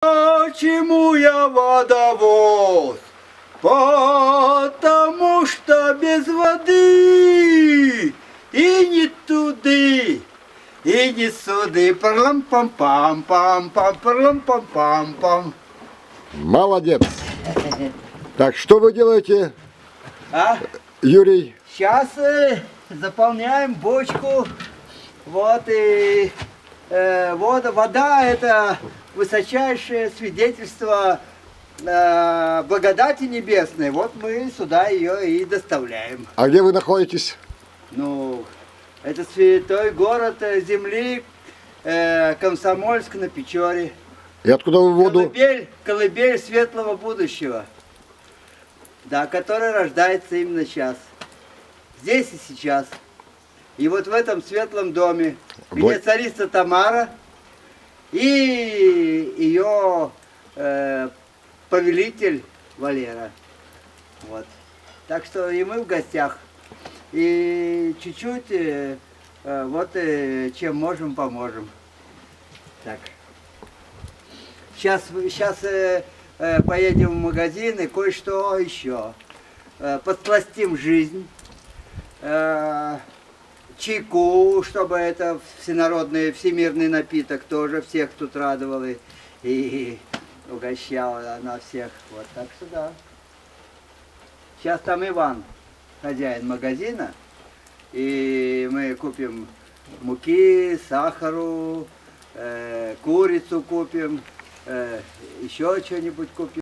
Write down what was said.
Почему я водовоз? Потому что без воды и не туды, и не суды. Парлам-пам-пам-пам-пам, парлам-пам-пам-пам. Молодец. Так, что вы делаете, А? Юрий? Сейчас заполняем бочку. Вот и вода это высочайшее свидетельство благодати небесной. Вот мы сюда ее и доставляем. А где вы находитесь? Ну, это святой город земли Комсомольск на Печоре. И откуда вы воду? Колыбель светлого будущего. Да, который рождается именно сейчас. Здесь и сейчас. И вот в этом светлом доме, где царица Тамара и ее повелитель Валера. Вот. Так что и мы в гостях. И чуть-чуть чем можем, поможем. Так. Сейчас поедем в магазин и кое-что еще. Подсластим жизнь. Чайку, чтобы это всенародный, всемирный напиток тоже всех тут радовал и угощал на всех. Вот так что да. Сейчас там Иван, хозяин магазина, и мы купим муки, сахару, курицу купим, еще что-нибудь купим.